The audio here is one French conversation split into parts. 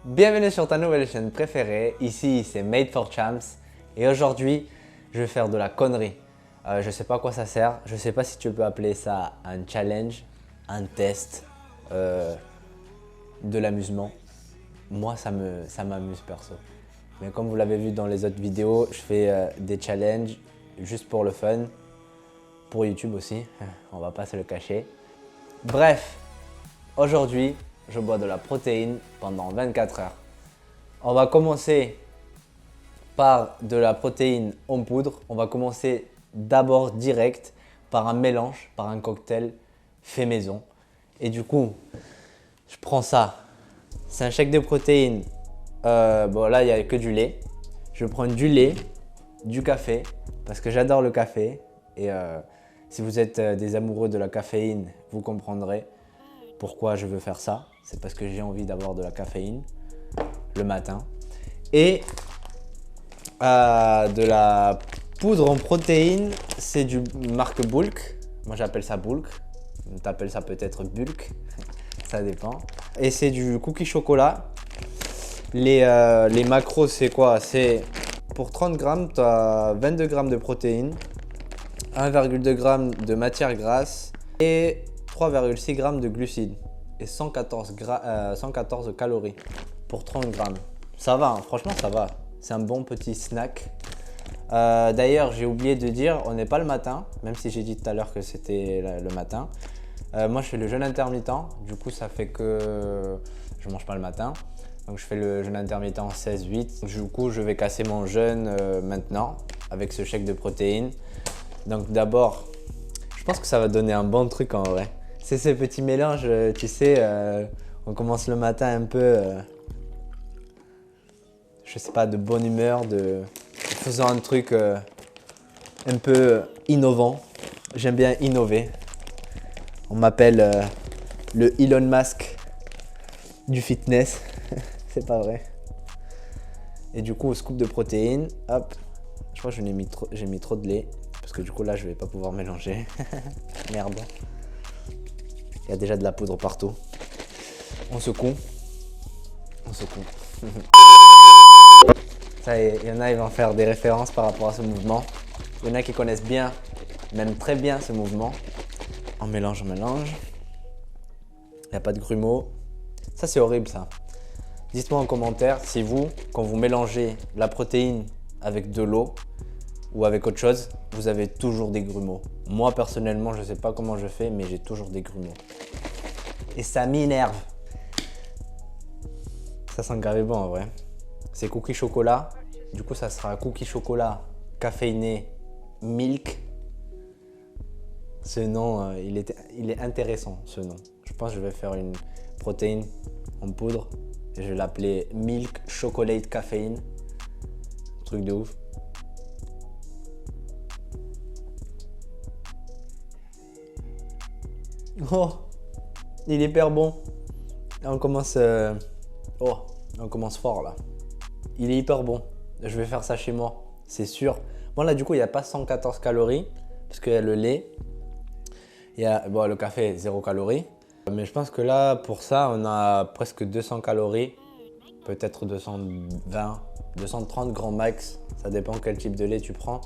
Bienvenue sur ta nouvelle chaîne préférée, ici c'est Made for Champs et aujourd'hui je vais faire de la connerie. Je sais pas à quoi ça sert, je sais pas si tu peux appeler ça un challenge, un test, de l'amusement. Moi ça m'amuse perso. Mais comme vous l'avez vu dans les autres vidéos, je fais des challenges juste pour le fun, pour YouTube aussi, on va pas se le cacher. Bref, aujourd'hui je bois de la protéine pendant 24 heures. On va commencer par de la protéine en poudre. On va commencer d'abord direct par un mélange, par un cocktail fait maison. Et du coup, je prends ça. C'est un shake de protéines. Bon là, il n'y a que du lait. Je prends du lait, du café, parce que j'adore le café. Et si vous êtes des amoureux de la caféine, vous comprendrez pourquoi je veux faire ça. C'est parce que j'ai envie d'avoir de la caféine le matin. Et de la poudre en protéines, c'est du marque Bulk. Moi j'appelle ça Bulk. Tu appelles ça peut-être Bulk, ça dépend. Et c'est du cookie chocolat. Les macros c'est quoi? C'est pour 30 grammes, tu as 22 grammes de protéines, 1,2 g de matière grasse et 3,6 g de glucides. Et 114 calories pour 30 grammes. Ça va, hein, franchement ça va. C'est un bon petit snack. D'ailleurs, j'ai oublié de dire, on n'est pas le matin, même si j'ai dit tout à l'heure que c'était le matin. Moi, je fais le jeûne intermittent. Du coup, ça fait que je ne mange pas le matin. Donc, je fais le jeûne intermittent 16-8. Du coup, je vais casser mon jeûne maintenant avec ce shake de protéines. Donc, d'abord, je pense que ça va donner un bon truc en vrai. C'est ces petits mélanges, tu sais, on commence le matin un peu, je sais pas, de bonne humeur, faisant un truc un peu innovant. J'aime bien innover. On m'appelle le Elon Musk du fitness, c'est pas vrai. Et du coup, au scoop de protéines, hop, je crois que j'ai mis trop de lait, parce que du coup là, je vais pas pouvoir mélanger. Merde. Il y a déjà de la poudre partout. On secoue. On secoue. Ça y est, il y en a, ils vont faire des références par rapport à ce mouvement. Il y en a qui connaissent bien, même très bien ce mouvement. On mélange, on mélange. Il n'y a pas de grumeaux. Ça, c'est horrible, ça. Dites-moi en commentaire si vous, quand vous mélangez la protéine avec de l'eau ou avec autre chose, vous avez toujours des grumeaux. Moi, personnellement, je ne sais pas comment je fais, mais j'ai toujours des grumeaux. Et ça m'énerve. Ça sent grave bon en vrai. C'est cookie chocolat. Du coup, ça sera cookie chocolat caféiné milk. Ce nom, il est intéressant, ce nom. Je pense que je vais faire une protéine en poudre. Et je vais l'appeler Milk Chocolate Caféine. Truc de ouf. Oh, il est hyper bon. On commence, on commence fort là. Il est hyper bon. Je vais faire ça chez moi, c'est sûr. Bon là du coup il n'y a pas 114 calories parce qu'il y a le lait. Il y a bon, le café 0 calories. Mais je pense que là pour ça on a presque 200 calories. Peut-être 220, 230 grands max. Ça dépend quel type de lait tu prends.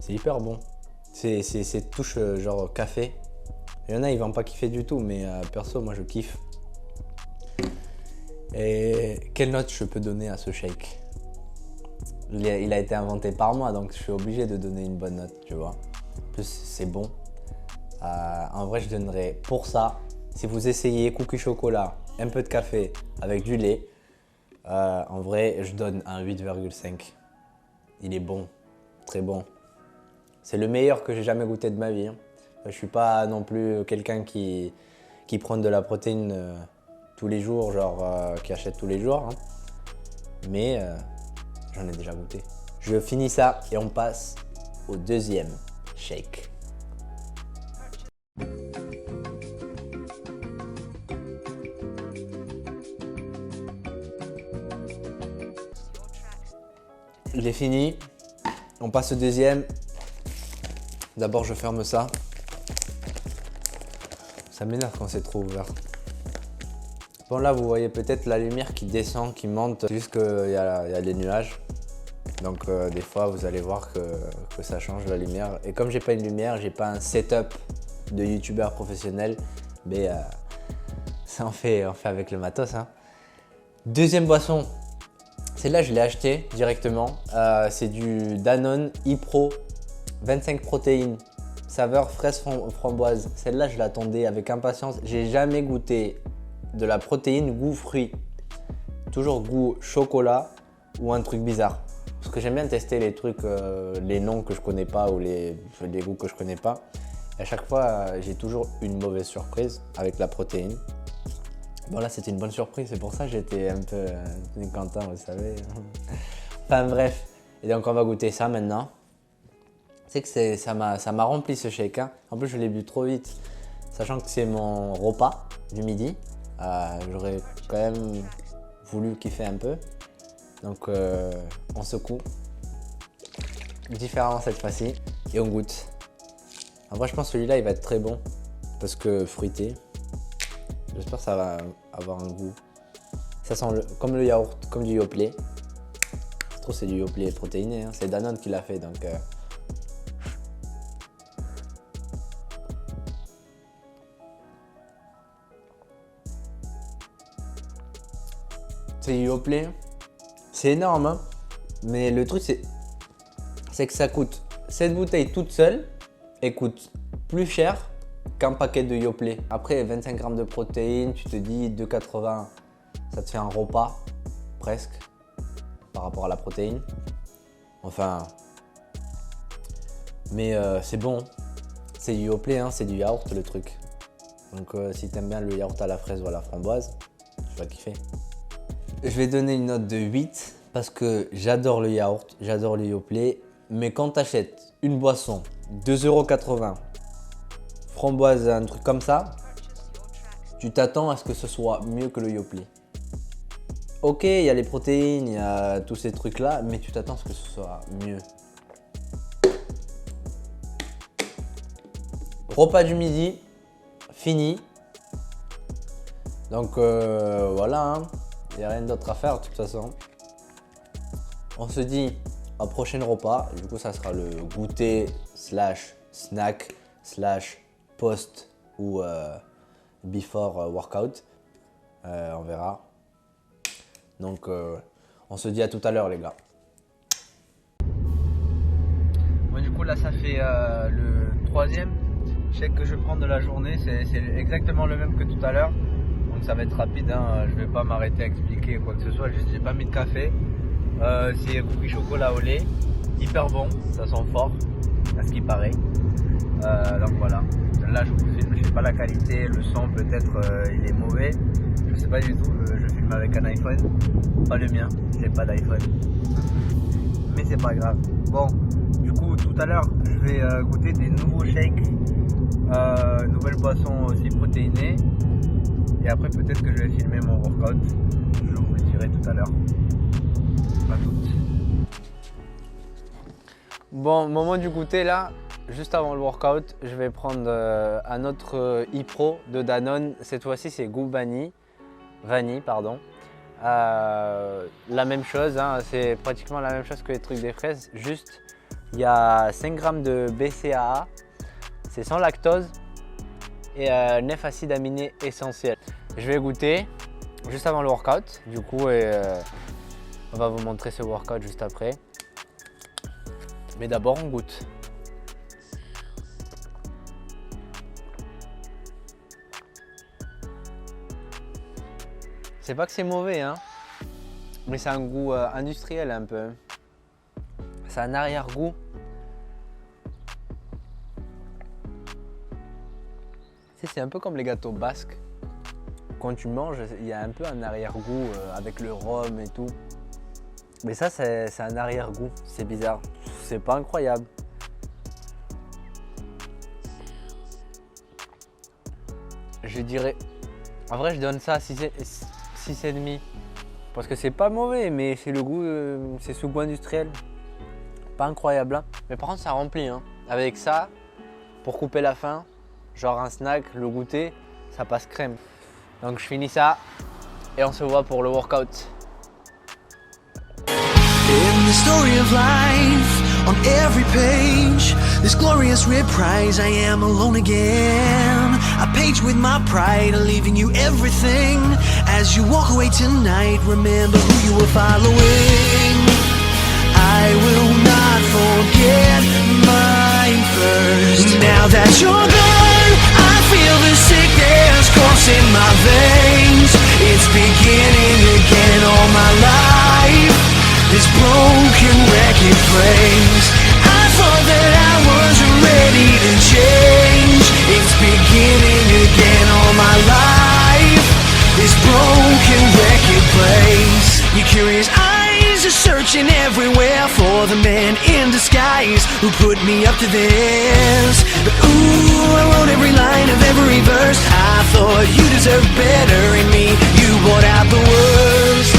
C'est hyper bon. C'est touche genre café. Il y en a, ils vont pas kiffer du tout, mais perso, moi je kiffe. Et quelle note je peux donner à ce shake? Il a été inventé par moi, donc je suis obligé de donner une bonne note, tu vois. En plus, c'est bon. En vrai, je donnerais pour ça, si vous essayez cookie chocolat, un peu de café avec du lait, en vrai, je donne un 8,5. Il est bon, très bon. C'est le meilleur que j'ai jamais goûté de ma vie. Hein. Je suis pas non plus quelqu'un qui prend de la protéine tous les jours, genre qui achète tous les jours. Hein. Mais j'en ai déjà goûté. Je finis ça et on passe au deuxième shake. Il est fini. On passe au deuxième. D'abord, je ferme ça. Ça m'énerve quand c'est trop ouvert. Bon là vous voyez peut-être la lumière qui descend, qui monte, juste qu'il y a des nuages. Donc des fois vous allez voir que ça change la lumière. Et comme j'ai pas une lumière, j'ai pas un setup de youtubeur professionnel, mais ça on fait avec le matos. Hein. Deuxième boisson, celle-là je l'ai acheté directement. C'est du Danone e-Pro 25 protéines, saveur fraise framboise. Celle-là je l'attendais avec impatience. J'ai jamais goûté de la protéine goût fruit. Toujours goût chocolat ou un truc bizarre. Parce que j'aime bien tester les trucs, les noms que je connais pas ou les goûts que je connais pas. Et à chaque fois, j'ai toujours une mauvaise surprise avec la protéine. Bon là, c'était une bonne surprise, c'est pour ça que j'étais un peu content, vous savez. Enfin bref, et donc on va goûter ça maintenant. C'est que ça m'a rempli ce shake. Hein. En plus, je l'ai bu trop vite, sachant que c'est mon repas du midi. J'aurais quand même voulu kiffer un peu. Donc on secoue, différent cette fois-ci, et on goûte. En vrai je pense que celui-là il va être très bon, parce que fruité. J'espère que ça va avoir un goût. Ça sent comme le yaourt, comme du Yoplait. Je trouve que c'est du Yoplait protéiné, hein. C'est Danone qui l'a fait donc... C'est du Yoplait. C'est énorme, hein. Mais le truc c'est que ça coûte, cette bouteille toute seule, elle coûte plus cher qu'un paquet de Yoplait. Après 25 grammes de protéines, tu te dis 2,80, ça te fait un repas presque par rapport à la protéine. Enfin, mais c'est bon, c'est du Yoplait, hein, c'est du yaourt le truc. Donc si t'aimes bien le yaourt à la fraise ou à la framboise, tu vas kiffer. Je vais donner une note de 8 parce que j'adore le yaourt, j'adore le Yoplait. Mais quand tu achètes une boisson 2,80 €, framboise, un truc comme ça, tu t'attends à ce que ce soit mieux que le Yoplait. Ok, il y a les protéines, il y a tous ces trucs là, mais tu t'attends à ce que ce soit mieux. Repas du midi, fini. Donc voilà, hein. Il n'y a rien d'autre à faire de toute façon. On se dit au prochain repas. Du coup, ça sera le goûter slash snack slash post ou before workout. On verra. Donc, on se dit à tout à l'heure, les gars. Bon, du coup, là, ça fait le troisième shake que je prends de la journée. C'est exactement le même que tout à l'heure. Donc ça va être rapide, hein. Je vais pas m'arrêter à expliquer quoi que ce soit, juste j'ai pas mis de café. C'est cookie chocolat au lait, hyper bon, ça sent fort, à ce qui paraît. Donc voilà, là je vous filme, je sais pas la qualité, le son peut-être il est mauvais, je sais pas du tout, je filme avec un iPhone, pas le mien, j'ai pas d'iPhone. Mais c'est pas grave. Bon, du coup tout à l'heure je vais goûter des nouveaux shakes, nouvelles boissons aussi protéinées. Et après peut-être que je vais filmer mon workout, je vous le dirai tout à l'heure. À toutes. Bon, moment du goûter là, juste avant le workout, je vais prendre un autre e-Pro de Danone. Cette fois-ci c'est goût vanille, pardon. La même chose, hein, c'est pratiquement la même chose que les trucs des fraises, juste il y a 5 grammes de BCAA, c'est sans lactose. Et 9 acides aminés essentiels. Je vais goûter juste avant le workout, du coup, on va vous montrer ce workout juste après. Mais d'abord, on goûte. C'est pas que c'est mauvais, hein, mais c'est un goût industriel un peu. C'est un arrière-goût. C'est un peu comme les gâteaux basques. Quand tu manges, il y a un peu un arrière-goût avec le rhum et tout. Mais ça, c'est un arrière-goût. C'est bizarre. C'est pas incroyable. Je dirais... En vrai, je donne ça à 6,5. Parce que c'est pas mauvais, mais c'est le goût... c'est sous goût industriel. Pas incroyable, hein. Mais par contre, ça remplit, hein. Avec ça, pour couper la faim, genre un snack, le goûter, ça passe crème. Donc je finis ça et on se voit pour le workout. In the story of life, on every page, this glorious reprise, I am alone again. A page with my pride, leaving you everything. As you walk away tonight, remember who you were following. I will not forget mine first. Now that you're gone, I feel the sickness coursing my veins. It's beginning again all my life. This broken record frames. I thought that I was ready to change. It's beginning again all my life. This broken record plays. Your curious eyes are searching everywhere for the man in disguise who put me up to this. But ooh, I wrote every line of every verse. I thought you deserved better in me. You brought out the worst.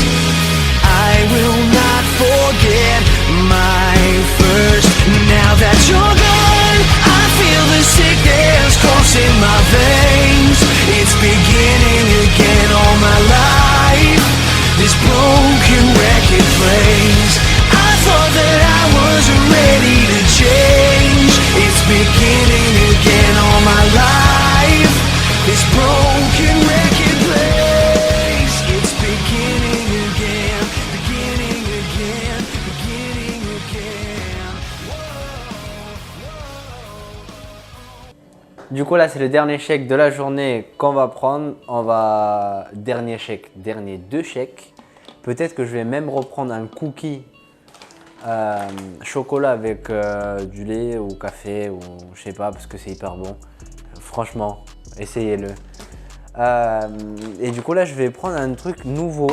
I will not forget my first. Now that you're gone, I feel the sickness coursing my veins. It's beginning again all my life. This broken record plays. I thought that I was ready to change. It's beginning again all my life. This broken record plays. It's beginning again, beginning again, beginning again. Du coup là c'est le dernier chèque de la journée qu'on va prendre. Dernier chèque, dernier 2 chèques. Peut-être que je vais même reprendre un cookie chocolat avec du lait ou café ou je sais pas parce que c'est hyper bon. Franchement, essayez-le. Et du coup là je vais prendre un truc nouveau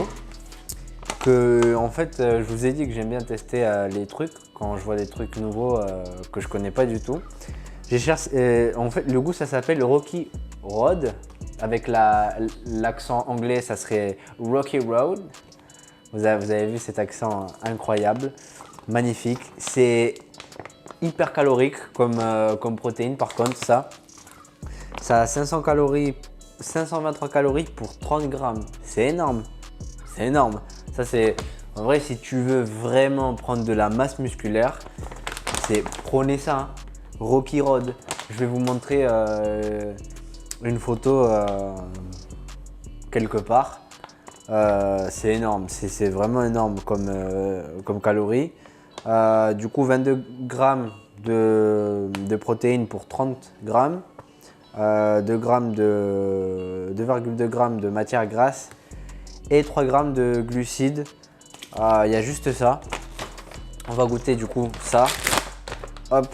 que en fait je vous ai dit que j'aime bien tester les trucs quand je vois des trucs nouveaux que je connais pas du tout. J'ai cherché, en fait le goût ça s'appelle Rocky Road, avec l'accent anglais ça serait Rocky Road. Vous avez vu cet accent incroyable, magnifique. C'est hyper calorique comme protéine par contre ça a 500 calories, 523 calories pour 30 grammes. C'est énorme, c'est énorme. Ça c'est, en vrai si tu veux vraiment prendre de la masse musculaire, c'est prenez ça, hein. Rocky Road. Je vais vous montrer une photo quelque part. C'est énorme, c'est vraiment énorme comme calories. Du coup 22 grammes de protéines pour 30 grammes. 2,2 grammes de matière grasse et 3 grammes de glucides. Il y a juste ça. On va goûter du coup ça. Hop.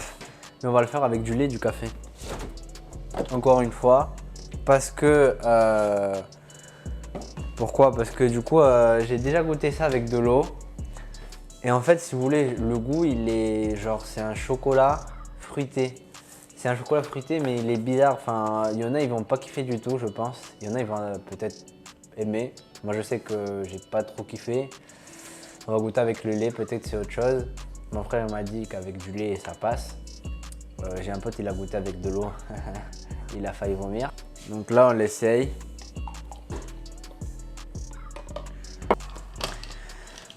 Mais on va le faire avec du lait et du café. Encore une fois. Parce que... pourquoi? Parce que du coup, j'ai déjà goûté ça avec de l'eau. Et en fait, si vous voulez, le goût, il est genre, c'est un chocolat fruité. C'est un chocolat fruité, mais il est bizarre. Enfin, il y en a, ils vont pas kiffer du tout, je pense. Il y en a, ils vont peut-être aimer. Moi, je sais que j'ai pas trop kiffé. On va goûter avec le lait, peut-être c'est autre chose. Mon frère m'a dit qu'avec du lait, ça passe. J'ai un pote, il a goûté avec de l'eau. Il a failli vomir. Donc là, on l'essaye.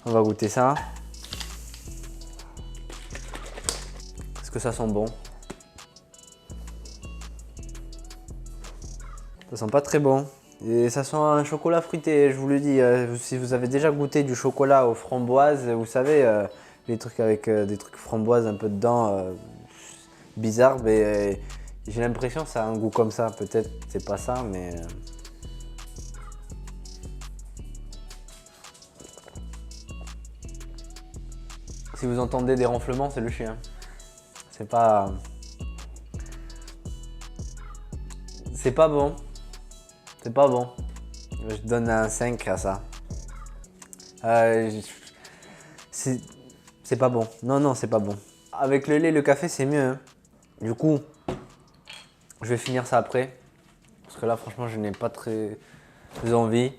On va goûter ça. Est-ce que ça sent bon? Ça sent pas très bon. Et ça sent un chocolat fruité, je vous le dis. Si vous avez déjà goûté du chocolat aux framboises, vous savez, les trucs avec des trucs framboises un peu dedans, bizarre, mais j'ai l'impression que ça a un goût comme ça. Peut-être c'est pas ça, mais... Si vous entendez des ronflements, c'est le chien. C'est pas bon. C'est pas bon. Je donne un 5 à ça. C'est pas bon. Non, c'est pas bon. Avec le lait et le café, c'est mieux, hein. Du coup, je vais finir ça après. Parce que là, franchement, je n'ai pas très envie.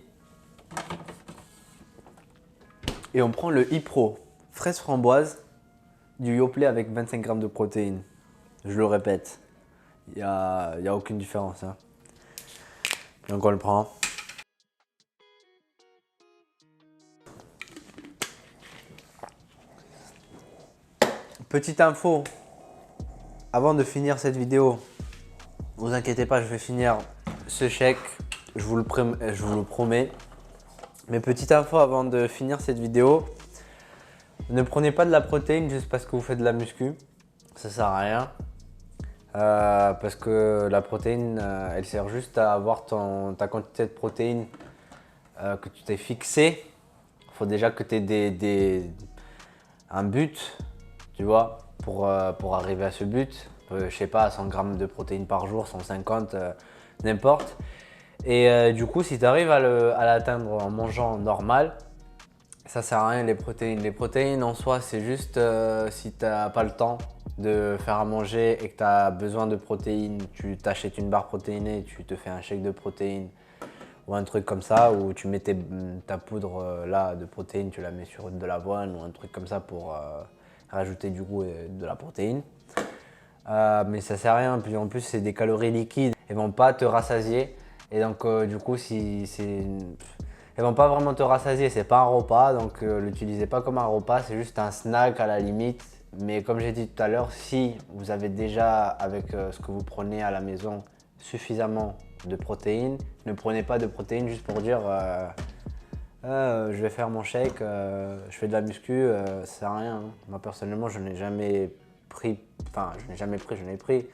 Et on prend le Ipro. Fraise framboise, du Yoplait avec 25 grammes de protéines. Je le répète, il n'y a aucune différence, hein. Donc on le prend. Petite info, avant de finir cette vidéo, vous inquiétez pas, je vais finir ce chèque, je vous le promets. Mais petite info avant de finir cette vidéo, ne prenez pas de la protéine juste parce que vous faites de la muscu, ça sert à rien. Parce que la protéine, elle sert juste à avoir ta quantité de protéines que tu t'es fixé. Il faut déjà que tu aies un but, tu vois, pour arriver à ce but. Je sais pas, 100 grammes de protéines par jour, 150, n'importe. Et du coup, si tu arrives à l'atteindre en mangeant normal, ça sert à rien les protéines. Les protéines en soi, c'est juste si tu n'as pas le temps de faire à manger et que tu as besoin de protéines, tu t'achètes une barre protéinée, tu te fais un shake de protéines ou un truc comme ça, où tu mets ta poudre là de protéines, tu la mets sur de l'avoine ou un truc comme ça pour rajouter du goût et de la protéine. Mais ça sert à rien, puis en plus c'est des calories liquides, elles vont pas te rassasier et donc du coup elles vont pas vraiment te rassasier, c'est pas un repas, donc l'utilisez pas comme un repas, c'est juste un snack à la limite. Mais comme j'ai dit tout à l'heure, si vous avez déjà avec ce que vous prenez à la maison suffisamment de protéines, ne prenez pas de protéines juste pour dire je vais faire mon shake, je fais de la muscu, ça sert à rien. Hein. Moi personnellement je n'ai jamais pris, j'en ai pris,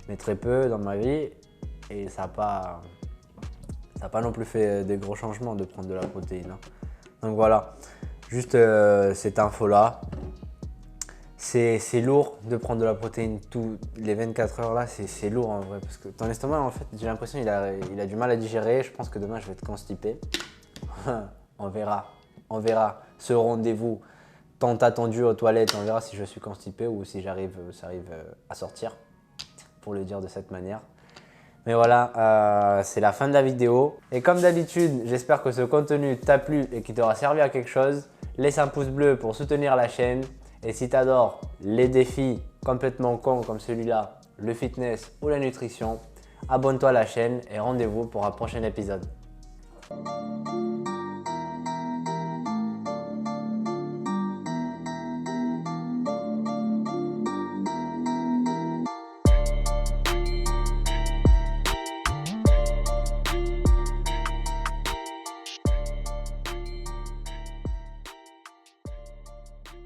mais très peu dans ma vie et ça n'a pas non plus fait des gros changements de prendre de la protéine. Hein. Donc voilà, juste cette info là. C'est lourd de prendre de la protéine tous les 24 heures là, c'est lourd en vrai parce que ton estomac en fait j'ai l'impression qu'il a du mal à digérer, je pense que demain je vais être constipé. On verra ce rendez-vous tant attendu aux toilettes, on verra si je suis constipé ou si ça arrive à sortir, pour le dire de cette manière. Mais voilà, c'est la fin de la vidéo et comme d'habitude j'espère que ce contenu t'a plu et qu'il t'aura servi à quelque chose. Laisse un pouce bleu pour soutenir la chaîne. Et si tu adores les défis complètement cons comme celui-là, le fitness ou la nutrition, abonne-toi à la chaîne et rendez-vous pour un prochain épisode.